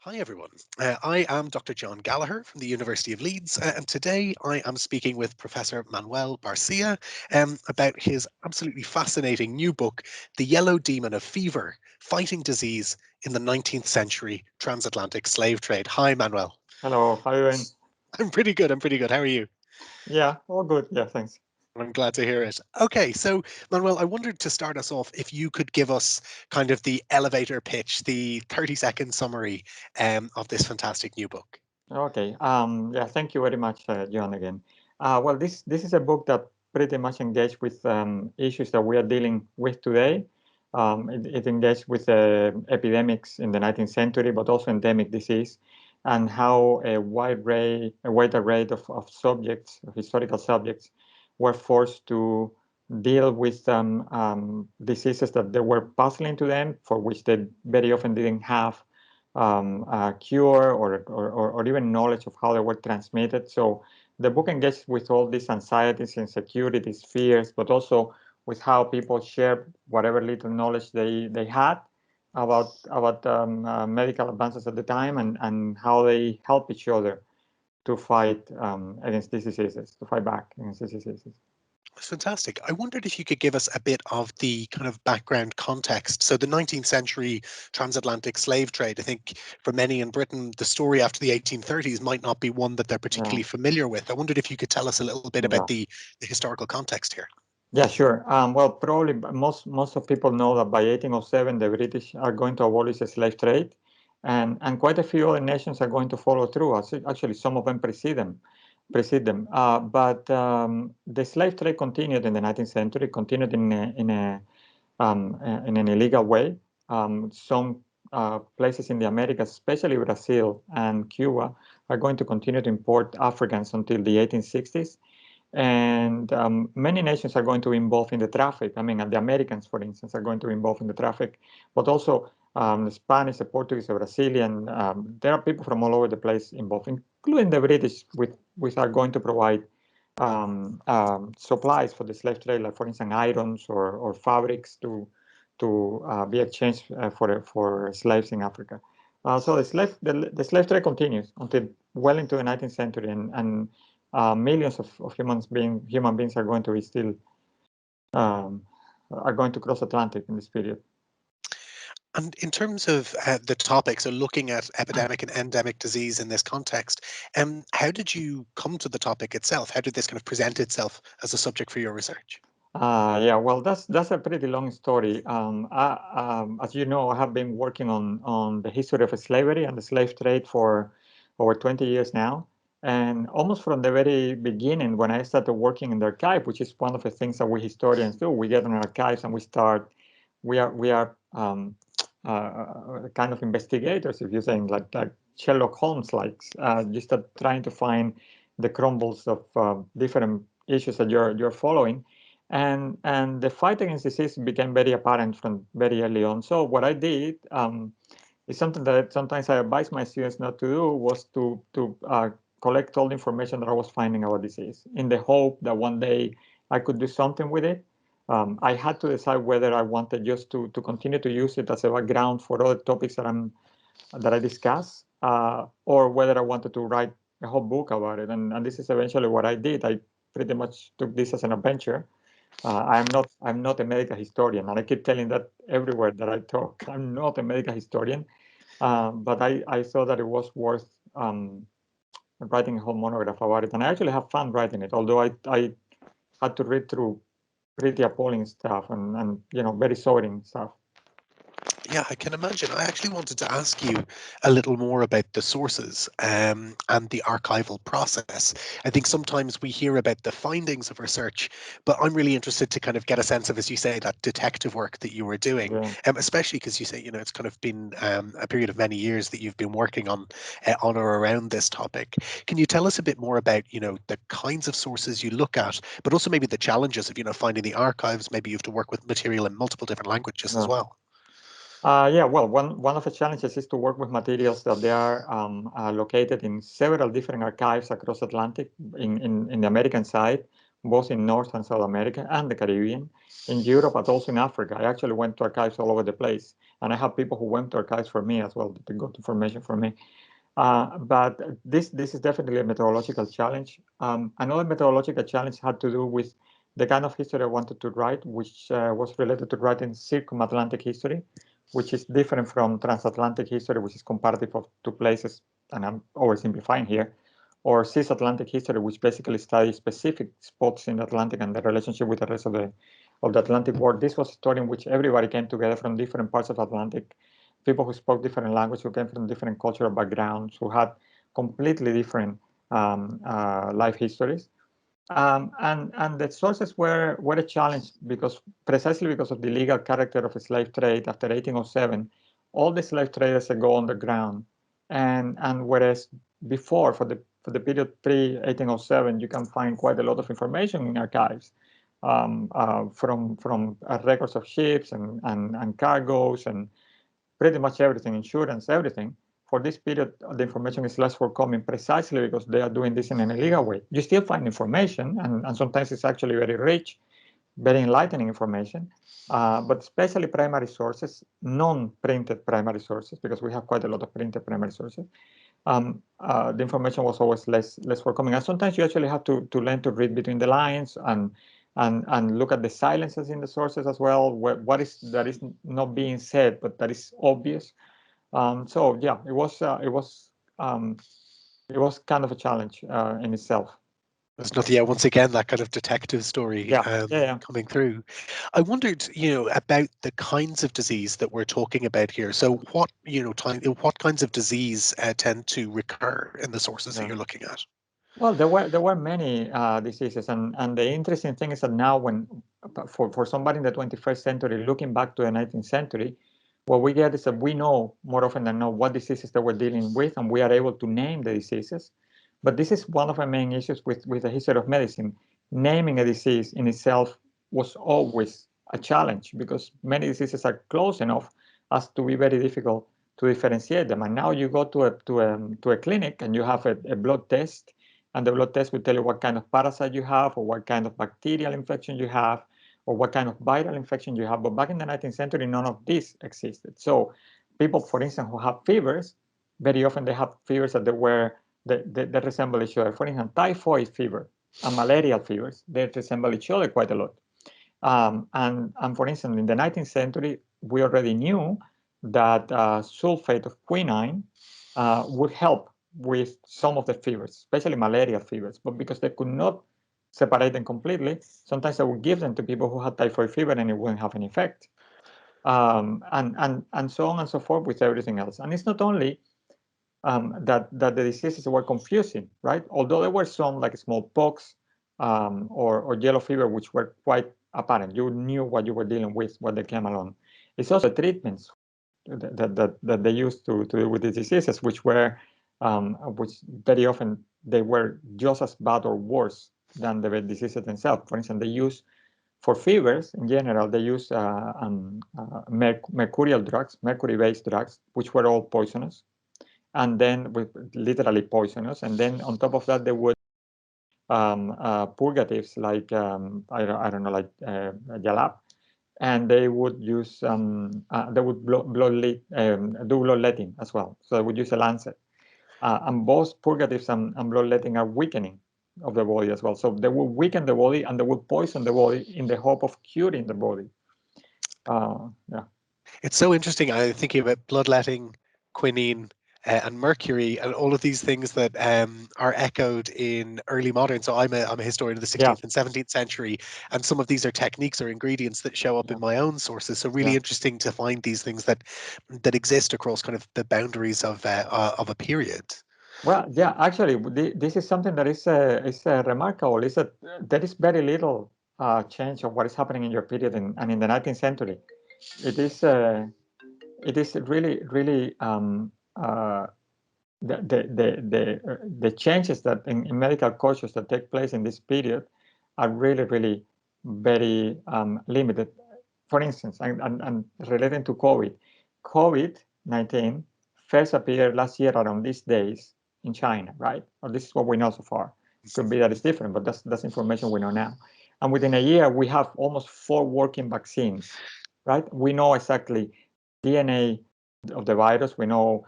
Hi everyone. I am Dr. John Gallagher from the University of Leeds, and today I am speaking with Professor Manuel Barcia about his absolutely fascinating new book, The Yellow Demon of Fever, Fighting Disease in the 19th Century Transatlantic Slave Trade. Hi, Manuel. Hello, how are you doing? I'm pretty good. I'm pretty good. How are you? Yeah, all good. Yeah, thanks. I'm glad to hear it. Okay, so Manuel, I wondered to start us off if you could give us kind of the elevator pitch, the 30-second summary of this fantastic new book. Okay. Yeah, thank you very much, John, again. Well, this is a book that pretty much engaged with issues that we are dealing with today. It engaged with epidemics in the 19th century, but also endemic disease, and how a wide array of subjects, of historical subjects, were forced to deal with diseases that they were puzzling to them, for which they very often didn't have cure or even knowledge of how they were transmitted. So the book engages with all these anxieties, insecurities, fears, but also with how people share whatever little knowledge they had about medical advances at the time, and how they help each other to fight against these diseases, to fight back against these diseases. That's fantastic. I wondered if you could give us a bit of the kind of background context. So, the 19th century transatlantic slave trade, I think for many in Britain, the story after the 1830s might not be one that they're Yeah, particularly familiar with. I wondered if you could tell us a little bit about yeah. the historical context here. Yeah, sure. Well, probably most of people know that by 1807 the British are going to abolish the slave trade, and quite a few other nations are going to follow through. Actually, some of them precede them. But the slave trade continued in the 19th century, continued in an illegal way. Some places in the Americas, especially Brazil and Cuba, are going to continue to import Africans until the 1860s. And many nations are going to be involved in the traffic. I mean, the Americans, for instance, are going to be involved in the traffic, but also the Spanish, the Portuguese, the Brazilian. There are people from all over the place involved, including the British, which are going to provide supplies for the slave trade, like, for instance, irons or fabrics to be exchanged for slaves in Africa. So the slave trade continues until well into the 19th century, and millions of human beings are going to be still um, are going to cross Atlantic in this period. And in terms of the topic, so looking at epidemic and endemic disease in this context, how did you come to the topic itself? How did this kind of present itself as a subject for your research? Yeah, well, that's a pretty long story. As you know, I have been working on the history of slavery and the slave trade for over 20 years now. And almost from the very beginning, when I started working in the archive, which is one of the things that we historians do, we get in archives and we are kind of investigators, if you're saying, like Sherlock Holmes, like just trying to find the crumbles of different issues that you're following. And the fight against disease became very apparent from very early on. So what I did is something that sometimes I advise my students not to do, was to collect all the information that I was finding about disease, in the hope that one day I could do something with it. I had to decide whether I wanted just to continue to use it as a background for other topics that I discuss, or whether I wanted to write a whole book about it. And this is eventually what I did. I pretty much took this as an adventure. I'm not a medical historian, and I keep telling that everywhere that I talk. I'm not a medical historian, but I thought that it was worth writing a whole monograph about it, and I actually have fun writing it. Although I had to read through pretty appalling stuff and very sobering stuff. Yeah, I can imagine. I actually wanted to ask you a little more about the sources and the archival process. I think sometimes we hear about the findings of research, but I'm really interested to kind of get a sense of, as you say, that detective work that you were doing, Yeah. especially because you say, it's kind of been a period of many years that you've been working on or around this topic. Can you tell us a bit more about, the kinds of sources you look at, but also maybe the challenges of, finding the archives? Maybe you have to work with material in multiple different languages as Yeah. well. Yeah, well, one of the challenges is to work with materials that they are located in several different archives across Atlantic in the American side, both in North and South America and the Caribbean, in Europe, but also in Africa. I actually went to archives all over the place, and I have people who went to archives for me as well to got information for me. But this is definitely a methodological challenge. Another methodological challenge had to do with the kind of history I wanted to write, which was related to writing circum-Atlantic history, which is different from transatlantic history, which is comparative of two places, and I'm oversimplifying here, or cis-Atlantic history, which basically studies specific spots in the Atlantic and the relationship with the rest of the Atlantic world. This was a story in which everybody came together from different parts of the Atlantic, people who spoke different languages, who came from different cultural backgrounds, who had completely different life histories. And the sources were a challenge because precisely because of the legal character of the slave trade after 1807, all the slave traders go underground, and whereas before for the period pre 1807, you can find quite a lot of information in archives from records of ships and cargoes and pretty much everything, insurance, everything. For this period, the information is less forthcoming precisely because they are doing this in an illegal way. You still find information, and sometimes it's actually very rich, very enlightening information, but especially primary sources, non-printed primary sources, because we have quite a lot of printed primary sources. The information was always less forthcoming, and sometimes you actually have to learn to read between the lines and look at the silences in the sources as well. What is that is not being said, but that is obvious. So yeah, it was kind of a challenge in itself. There's nothing, yeah, once again, that kind of detective story Yeah, yeah, yeah. coming through. I wondered, about the kinds of disease that we're talking about here. So what kinds of disease tend to recur in the sources that Yeah. you're looking at? Well, there were many diseases, and the interesting thing is that now, when for somebody in the 21st century looking back to the 19th century, what we get is that we know more often than not what diseases that we're dealing with, and we are able to name the diseases. But this is one of the main issues with the history of medicine. Naming a disease in itself was always a challenge because many diseases are close enough as to be very difficult to differentiate them. And now you go to a clinic and you have a blood test, and the blood test will tell you what kind of parasite you have, or what kind of bacterial infection you have, or what kind of viral infection you have. But back in the 19th century, none of this existed. So people, for instance, who have fevers, very often they have fevers that they resemble each other. For instance, typhoid fever and malarial fevers, they resemble each other quite a lot. And for instance, in the 19th century, we already knew that sulfate of quinine would help with some of the fevers, especially malaria fevers. But because they could not separate them completely, sometimes they would give them to people who had typhoid fever and it wouldn't have an effect. And so on and so forth with everything else. And it's not only that the diseases were confusing, right? Although there were some like smallpox or yellow fever, which were quite apparent. You knew what you were dealing with when they came along. It's also the treatments that they used to deal with these diseases, which very often they were just as bad or worse than the diseases themselves. For instance, they use for fevers in general, they use mercurial drugs, mercury-based drugs, which were all poisonous, and then with literally poisonous. And then on top of that, they would purgatives like I don't know, like jalap, and they would use they would do bloodletting as well. So they would use a lancet, and both purgatives and bloodletting are weakening of the body as well. So they will weaken the body and they will poison the body in the hope of curing the body. Yeah. It's so interesting. I'm thinking about bloodletting, quinine, and mercury, and all of these things that are echoed in early modern. So I'm a historian of the Yeah. 16th and 17th century, and some of these are techniques or ingredients that show up Yeah. in my own sources. So really Yeah. interesting to find these things that exist across kind of the boundaries of a period. Well, yeah, actually, this is something that is remarkable. Is that there is very little change of what is happening in your period and in the 19th century. It is really really the changes that in medical cultures that take place in this period are really really very limited. For instance, and relating to COVID-19 first appeared last year around these days in China, right? Or this is what we know so far. Could be that it's different, but that's information we know now. And within a year, we have almost 4 working vaccines, right? We know exactly DNA of the virus. We know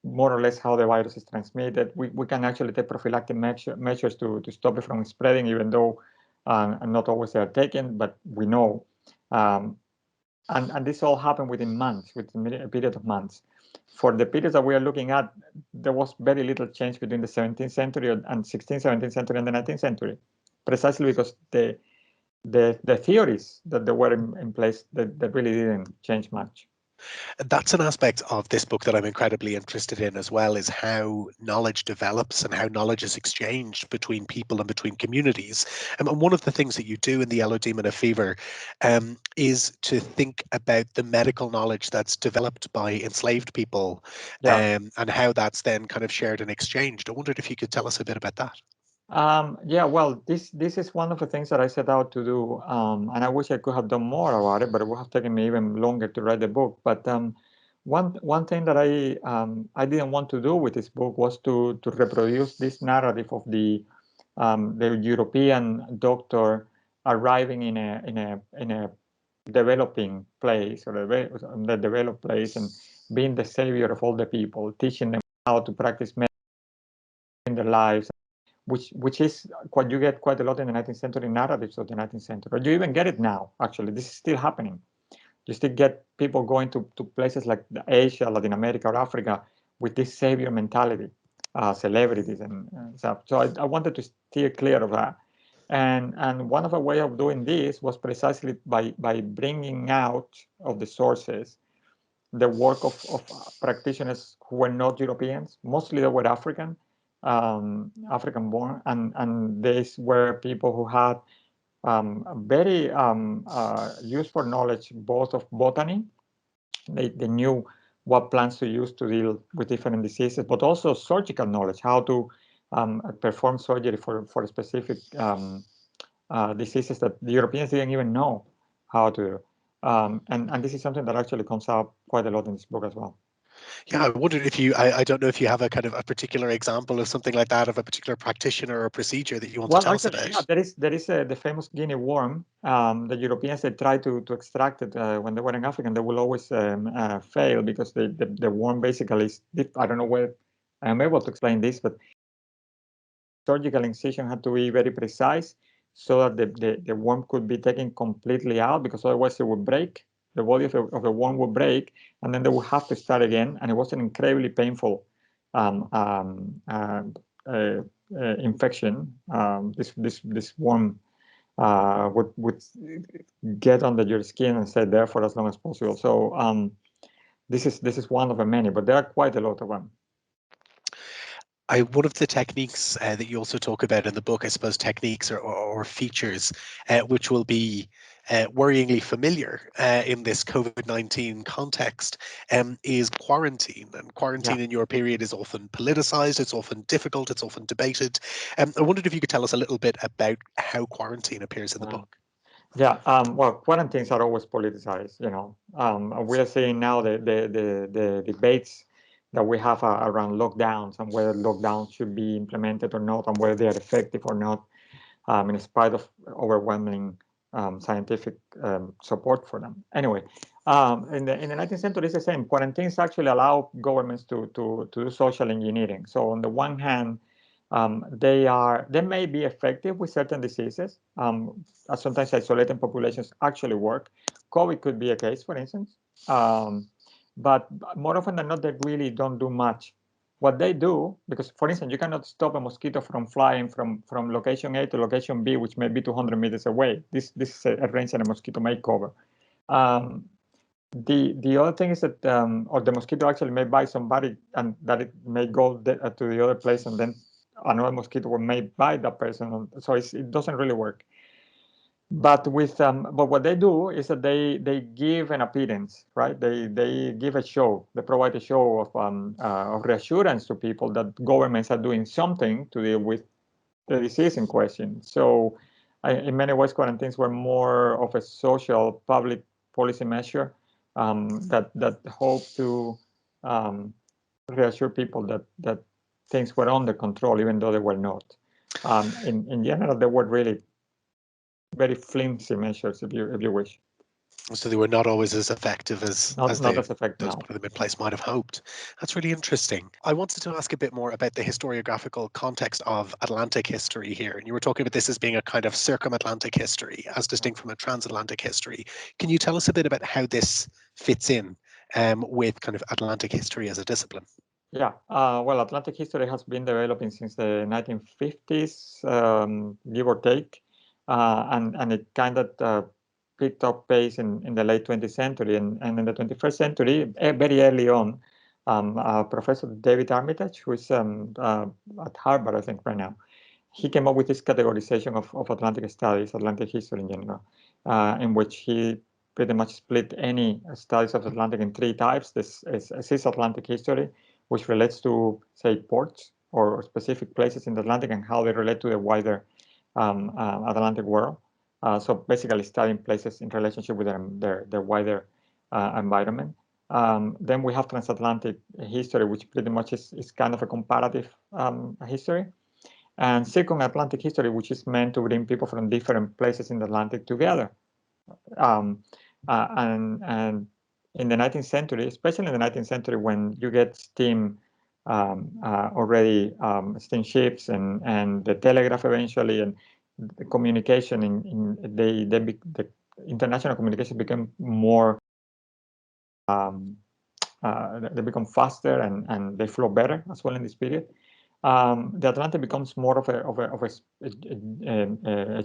more or less how the virus is transmitted. We can actually take prophylactic measures to stop it from spreading, even though not always they are taken, but we know. And this all happened within months, within a period of months. For the periods that we are looking at, there was very little change between the 17th century and 16th, 17th century and the 19th century, precisely because the theories that they were in place that really didn't change much. That's an aspect of this book that I'm incredibly interested in as well, is how knowledge develops and how knowledge is exchanged between people and between communities. And one of the things that you do in the Yellow Demon of Fever is to think about the medical knowledge that's developed by enslaved people, Yeah. and how that's then kind of shared and exchanged. I wondered if you could tell us a bit about that. Yeah, well, this is one of the things that I set out to do, and I wish I could have done more about it, but it would have taken me even longer to write the book. But one thing that I didn't want to do with this book was to reproduce this narrative of the European doctor arriving in a developing place, or the developed place, and being the savior of all the people, teaching them how to practice medicine in their lives, which is what you get quite a lot in the 19th century narratives of the 19th century. Or you even get it now, actually. This is still happening. You still get people going to places like Asia, Latin America, or Africa with this savior mentality, celebrities and stuff. So I wanted to steer clear of that. And one of the way of doing this was precisely by bringing out of the sources the work of practitioners who were not Europeans. Mostly they were African born, and these were people who had very useful knowledge both of botany. They knew what plants to use to deal with different diseases, but also surgical knowledge, how to perform surgery for specific diseases that the Europeans didn't even know how to do. And this is something that actually comes out quite a lot in this book as well. Yeah, I wondered if I don't know if you have a kind of a particular example of something like that, of a particular practitioner or procedure that you want to Well, tell us actually, about. yeah, there is the famous guinea worm. The Europeans, they try to extract it when they were in Africa, and they will always fail because the worm basically is, I don't know where I'm able to explain this, but surgical incision had to be very precise so that the worm could be taken completely out, because otherwise it would break. The body of the worm would break, and then they would have to start again, and it was an incredibly painful um, um, uh, uh, infection. This worm would get under your skin and stay there for as long as possible. So this is one of the many, but there are quite a lot of them. One of the techniques that you also talk about in the book, I suppose, techniques or features, which will be worryingly familiar in this COVID-19 context, is quarantine. And Yeah. quarantine in your period is often politicized, it's often difficult, it's often debated. I wondered if you could tell us a little bit about how quarantine appears in the book. Yeah, well, quarantines are always politicized. We are seeing now the debates that we have around lockdowns and whether lockdowns should be implemented or not, and whether they are effective or not, in spite of overwhelming scientific support for them. Anyway, in the 19th century, it's the same. Quarantines actually allow governments to do social engineering. So on the one hand, they may be effective with certain diseases. Sometimes isolating populations actually work. COVID could be a case, for instance. But more often than not, they really don't do much. What they do, because for instance, you cannot stop a mosquito from flying from location A to location B, which may be 200 meters away. This is a range that a mosquito may cover. Um, the other thing is that, or the mosquito actually may bite somebody, and that it may go to the other place, and then another mosquito may bite that person. So it doesn't really work. But what they do is that they give an appearance, right? They give a show. They provide a show of reassurance to people that governments are doing something to deal with the disease in question. So, in many ways, quarantines were more of a social public policy measure that hope to um, reassure people that things were under control, even though they were not. In general, they were really very flimsy measures, if you wish. So they were not always as effective as Not as effective those now. putting them in place might have hoped. That's really interesting. I wanted to ask a bit more about the historiographical context of Atlantic history here. And you were talking about this as being a kind of circum-Atlantic history, as distinct from a transatlantic history. Can you tell us a bit about how this fits in with kind of Atlantic history as a discipline? Yeah, well, Atlantic history has been developing since the 1950s, give or take, and it kind of picked up pace in the late 20th century. And in the 21st century, very early on, Professor David Armitage, who is at Harvard, I think, right now, he came up with this categorization of Atlantic studies, Atlantic history in general, in which he pretty much split any studies of Atlantic in three types. This is cisatlantic history, which relates to, say, ports or specific places in the Atlantic and how they relate to the wider Atlantic world. So basically studying places in relationship with their wider environment. Then we have transatlantic history, which pretty much is kind of a comparative history. And circum-Atlantic history, which is meant to bring people from different places in the Atlantic together. And in the 19th century, especially in the 19th century, when you get steam already, steamships and the telegraph eventually, and the communication the international communication became more, they become faster and they flow better as well in this period. The Atlantic becomes more of a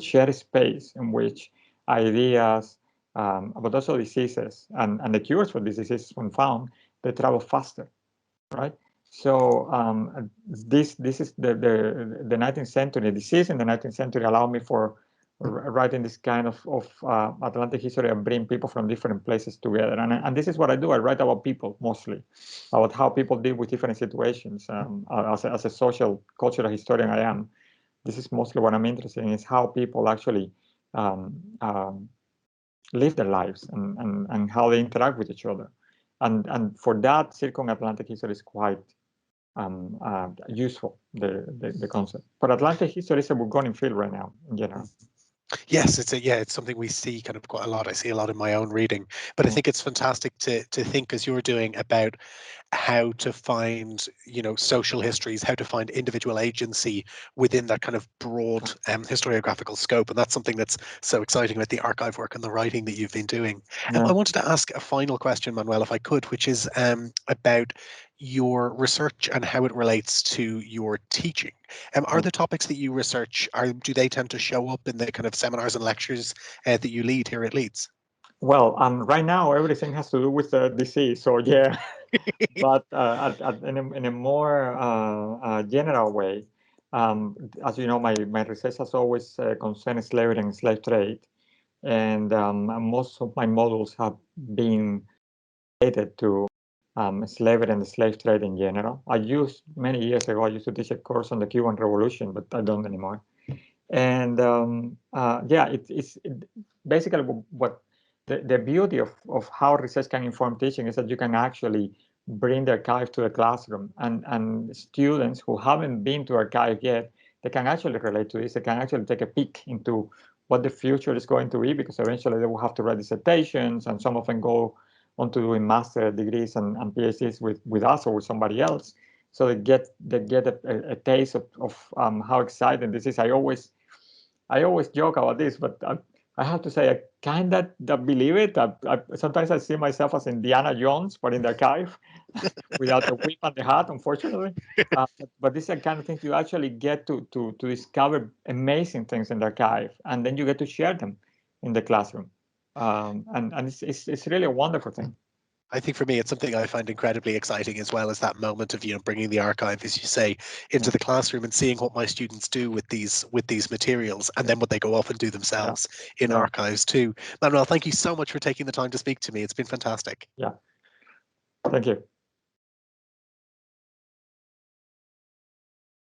shared space in which ideas, but also diseases and the cures for these diseases, when found, they travel faster, right? So this is the 19th century. Disease in the 19th century allowed me for writing this kind of Atlantic history and bring people from different places together. And this is what I do. I write about people mostly, about how people deal with different situations. As a social, cultural historian I am, this is mostly what I'm interested in, is how people actually live their lives and how they interact with each other. And for that, circum-Atlantic history is quite useful, the concept. But Atlantic history is a burgeoning field right now in general. Yes, it's something we see kind of quite a lot. I see a lot in my own reading, but I think it's fantastic to think, as you're doing, about how to find, social histories, how to find individual agency within that kind of broad historiographical scope. And that's something that's so exciting about the archive work and the writing that you've been doing. I Yeah. wanted to ask a final question, Manuel, if I could, which is about your research and how it relates to your teaching. Are the topics that you research, do they tend to show up in the kind of seminars and lectures that you lead here at Leeds? Well, right now everything has to do with the disease, so yeah. But in a more general way, as you know, my research has always concerned slavery and slave trade, and most of my models have been related to slavery and the slave trade in general. Many years ago, I used to teach a course on the Cuban Revolution, but I don't anymore. And yeah, basically what the beauty of how research can inform teaching is that you can actually bring the archive to the classroom, and students who haven't been to archive yet, they can actually relate to this. They can actually take a peek into what the future is going to be, because eventually they will have to write dissertations, and some of them go on to doing master degrees and PhDs with us or with somebody else. So they get a taste of how exciting this is. I always joke about this, but I have to say I kind of believe it. Sometimes I see myself as Indiana Jones, but in the archive, without the whip and the hat, unfortunately. But this is the kind of things you actually get to discover amazing things in the archive, and then you get to share them in the classroom. And it's really a wonderful thing. I think for me, it's something I find incredibly exciting, as well as that moment of bringing the archive, as you say, into the classroom and seeing what my students do with these materials, and then what they go off and do Yeah, themselves in yeah, archives too. Manuel, thank you so much for taking the time to speak to me. It's been fantastic. yeah. Thank you.